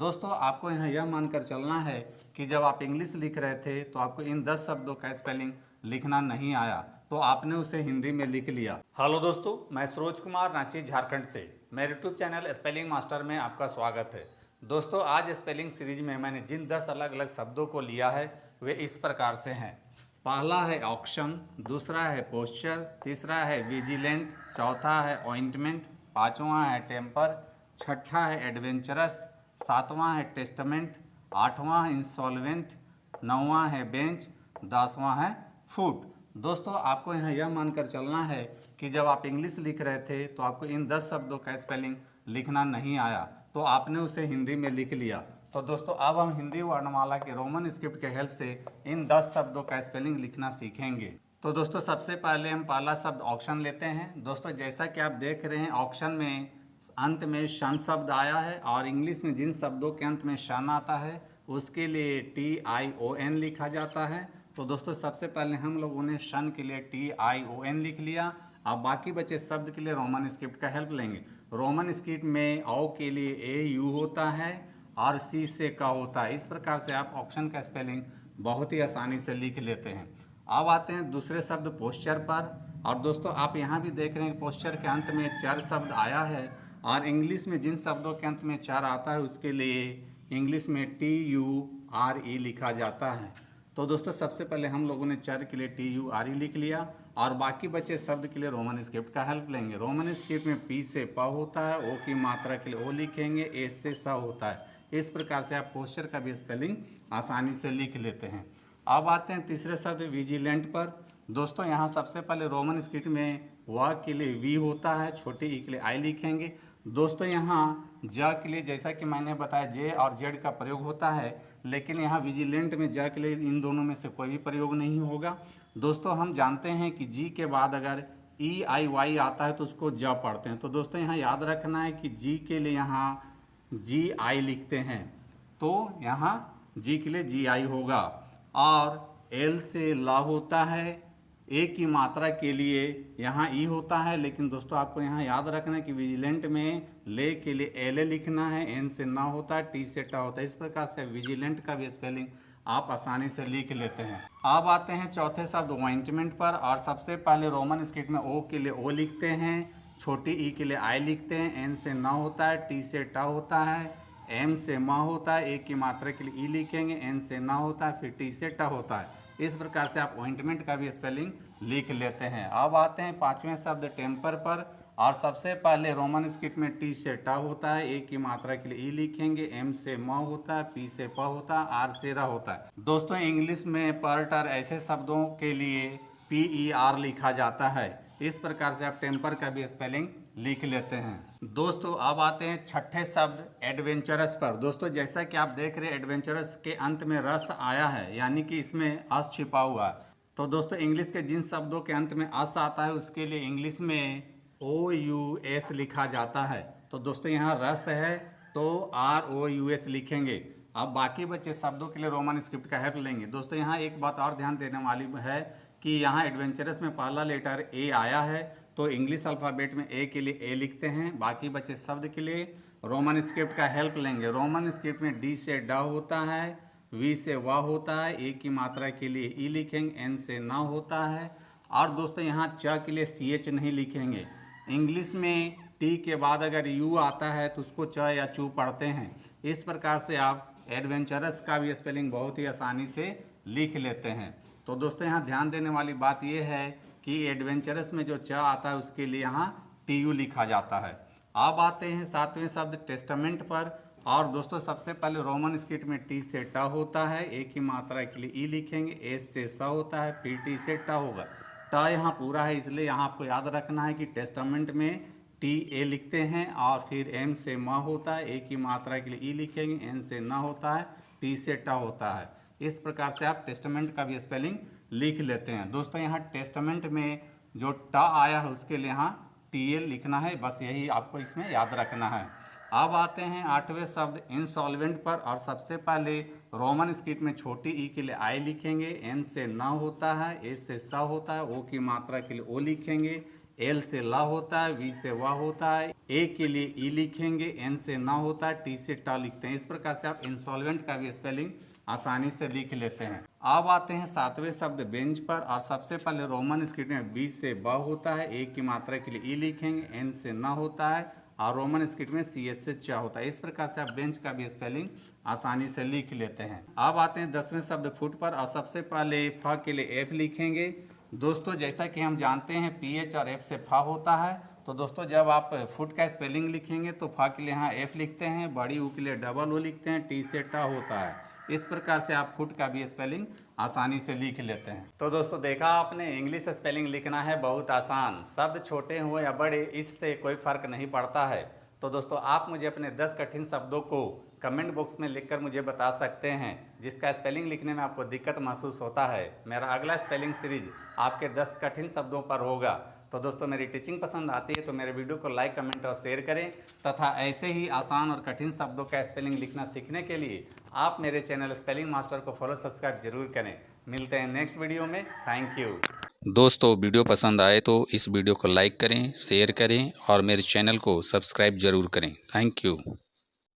दोस्तों आपको यहाँ यह मानकर चलना है कि जब आप इंग्लिश लिख रहे थे तो आपको इन 10 शब्दों का स्पेलिंग लिखना नहीं आया, तो आपने उसे हिंदी में लिख लिया। हेलो दोस्तों, मैं सरोज कुमार रांची झारखंड से मेरे यूट्यूब चैनल स्पेलिंग मास्टर में आपका स्वागत है। दोस्तों आज स्पेलिंग सीरीज में मैंने जिन 10 अलग अलग शब्दों को लिया है वे इस प्रकार से हैं। पहला है ऑक्शन, दूसरा है पोस्चर, तीसरा है विजिलेंट, चौथा है ऑइंटमेंट, पाँचवा है टेम्पर, छठा है एडवेंचरस, सातवां है टेस्टमेंट, आठवां है इंसॉल्वेंट, नौवां है बेंच, 10वां है फूट। दोस्तों आपको यहाँ यह मानकर चलना है कि जब आप इंग्लिश लिख रहे थे तो आपको इन 10 शब्दों का स्पेलिंग लिखना नहीं आया, तो आपने उसे हिंदी में लिख लिया। तो दोस्तों अब हम हिंदी वर्णमाला के रोमन स्क्रिप्ट के हेल्प से इन 10 शब्दों का स्पेलिंग लिखना सीखेंगे। तो दोस्तों सबसे पहले हम पहला शब्द ऑक्शन लेते हैं। दोस्तों जैसा कि आप देख रहे हैं ऑक्शन में अंत में शन शब्द आया है और इंग्लिश में जिन शब्दों के अंत में शन आता है उसके लिए TION लिखा जाता है। तो दोस्तों सबसे पहले हम लोगों ने शन के लिए TION लिख लिया। अब बाकी बचे शब्द के लिए रोमन स्क्रिप्ट का हेल्प लेंगे। रोमन स्क्रिप्ट में औ के लिए AU होता है और C से क होता है। इस प्रकार से आप ऑक्शन का स्पेलिंग बहुत ही आसानी से लिख लेते हैं। अब आते हैं दूसरे शब्द पोस्चर पर। और दोस्तों आप यहाँ भी देख रहे हैं पोस्चर के अंत में चर शब्द आया है और इंग्लिश में जिन शब्दों के अंत में चर आता है उसके लिए इंग्लिश में TURE लिखा जाता है। तो दोस्तों सबसे पहले हम लोगों ने चर के लिए TURE लिख लिया और बाकी बचे शब्द के लिए रोमन स्क्रिप्ट का हेल्प लेंगे। रोमन स्क्रिप्ट में P से प होता है, O की मात्रा के लिए O लिखेंगे, S से स होता है। इस प्रकार से आप पोस्चर का भी स्पेलिंग आसानी से लिख लेते हैं। अब आते हैं तीसरे शब्द विजिलेंट पर। दोस्तों यहाँ सबसे पहले रोमन स्क्रिप्ट में व के लिए V होता है, छोटी ई के लिए I लिखेंगे। दोस्तों यहाँ ज के लिए जैसा कि मैंने बताया J और Z का प्रयोग होता है, लेकिन यहाँ विजिलेंट में ज के लिए इन दोनों में से कोई भी प्रयोग नहीं होगा। दोस्तों हम जानते हैं कि G के बाद अगर EIY आता है तो उसको ज पढ़ते हैं। तो दोस्तों यहाँ याद रखना है कि G के लिए यहाँ GI लिखते हैं, तो यहाँ G के लिए GI होगा। और L से ला होता है, ए की मात्रा के लिए यहाँ ई होता है, लेकिन दोस्तों आपको यहाँ याद रखना है कि विजिलेंट में ले के लिए एल लिखना है, एन से ना होता है, टी से टा होता है। इस प्रकार से विजिलेंट का भी स्पेलिंग आप आसानी से लिख लेते हैं। अब आते हैं चौथे शब्द ऑइंटमेंट पर। और सबसे पहले रोमन स्क्रिप्ट में ओ के लिए ओ लिखते हैं, छोटी ई के लिए आई लिखते हैं, एन से ना होता है, टी से टा होता है, एम से मा होता है, ए की मात्रा के लिए ई लिखेंगे, एन से ना होता है, फिर टी से टा होता है। इस प्रकार से आप ऑइंटमेंट का भी स्पेलिंग लिख लेते हैं। अब आते हैं पांचवें शब्द टेम्पर पर। और सबसे पहले रोमन स्क्रिप्ट में टी से टा होता है, ए की मात्रा के लिए ई लिखेंगे, एम से म होता है, पी से प होता है, आर से रा होता है। दोस्तों इंग्लिश में पर टर ऐसे शब्दों के लिए PER लिखा जाता है। इस प्रकार से आप टेम्पर का भी स्पेलिंग लिख लेते हैं। दोस्तों अब आते हैं छठे शब्द एडवेंचरस पर। दोस्तों जैसा कि आप देख रहे हैं एडवेंचरस के अंत में रस आया है, यानी कि इसमें अस छिपा हुआ है। तो दोस्तों इंग्लिश के जिन शब्दों के अंत में अस आता है उसके लिए इंग्लिश में OUS लिखा जाता है। तो दोस्तों यहाँ रस है तो ROUS लिखेंगे। अब बाकी बचे शब्दों के लिए रोमन स्क्रिप्ट का हेल्प लेंगे। दोस्तों यहाँ एक बात और ध्यान देने वाली है कि यहाँ एडवेंचरस में पहला लेटर A आया है, तो इंग्लिश अल्फ़ाबेट में A के लिए A लिखते हैं। बाकी बचे शब्द के लिए रोमन स्क्रिप्ट का हेल्प लेंगे। रोमन स्क्रिप्ट में D से ड होता है, V से व होता है, A की मात्रा के लिए ई लिखेंगे, N से ना होता है। और दोस्तों यहाँ च के लिए CH नहीं लिखेंगे। इंग्लिश में T के बाद अगर U आता है तो उसको च या चू पढ़ते हैं। इस प्रकार से आप एडवेंचरस का भी स्पेलिंग बहुत ही आसानी से लिख लेते हैं। तो दोस्तों यहाँ ध्यान देने वाली बात यह है कि एडवेंचरस में जो च आता है उसके लिए यहाँ TU लिखा जाता है। अब आते हैं सातवें शब्द टेस्टामेंट पर। और दोस्तों सबसे पहले रोमन स्क्रिप्ट में T से ट होता है, ए की मात्रा के लिए ई लिखेंगे, एस से स होता है, फिर टी से ट होगा। ट यहाँ पूरा है इसलिए यहाँ आपको याद रखना है कि टेस्टामेंट में TA लिखते हैं और फिर M से म होता है, ए की मात्रा के लिए ई लिखेंगे, एन से ना होता है, टी से ट होता है। इस प्रकार से आप टेस्टामेंट का भी स्पेलिंग लिख लेते हैं। दोस्तों यहाँ टेस्टामेंट में जो ट आया है उसके लिए यहाँ TL लिखना है, बस यही आपको इसमें याद रखना है। अब आते हैं आठवें शब्द इंसॉल्वेंट पर। और सबसे पहले रोमन स्क्रिप्ट में छोटी ई के लिए आई लिखेंगे, एन से ना होता है, ए से स होता है, ओ की मात्रा के लिए ओ लिखेंगे, एल से ला होता है, वी से वाह होता है, ए के लिए ई लिखेंगे, एन से ना होता है, टी से टा लिखते हैं। इस प्रकार से आप इंसॉल्वेंट का भी स्पेलिंग आसानी से लिख लेते हैं। अब आते हैं 7वें शब्द बेंच पर, और सबसे पहले रोमन स्क्रिप्ट में बी से बा होता है, ए की मात्रा के लिए ई लिखेंगे, एन से ना होता है, और रोमन स्क्रिप्ट में सी एच से चा होता है। इस प्रकार से आप बेंच का भी स्पेलिंग आसानी से लिख लेते हैं। अब आते हैं 10वें शब्द फुट पर, और सबसे पहले फ के लिए एफ लिखेंगे। दोस्तों जैसा कि हम जानते हैं पी एच और एफ से फा होता है, तो दोस्तों जब आप फुट का स्पेलिंग लिखेंगे तो फा के लिए यहाँ एफ लिखते हैं, बड़ी ऊ के लिए डबल ओ लिखते हैं, टी से टा होता है। इस प्रकार से आप फुट का भी स्पेलिंग आसानी से लिख लेते हैं। तो दोस्तों देखा आपने, इंग्लिश स्पेलिंग लिखना है बहुत आसान, शब्द छोटे हो या बड़े इससे कोई फर्क नहीं पड़ता है। तो दोस्तों आप मुझे अपने 10 कठिन शब्दों को कमेंट बॉक्स में लिखकर मुझे बता सकते हैं जिसका स्पेलिंग लिखने में आपको दिक्कत महसूस होता है। मेरा अगला स्पेलिंग सीरीज आपके 10 कठिन शब्दों पर होगा। तो दोस्तों मेरी टीचिंग पसंद आती है तो मेरे वीडियो को लाइक, कमेंट और शेयर करें, तथा ऐसे ही आसान और कठिन शब्दों का स्पेलिंग लिखना सीखने के लिए आप मेरे चैनल स्पेलिंग मास्टर को फॉलो, सब्सक्राइब जरूर करें। मिलते हैं नेक्स्ट वीडियो में। Thank you. दोस्तों वीडियो पसंद आए तो इस वीडियो को लाइक करें, शेयर करें और मेरे चैनल को सब्सक्राइब जरूर करें। Thank you.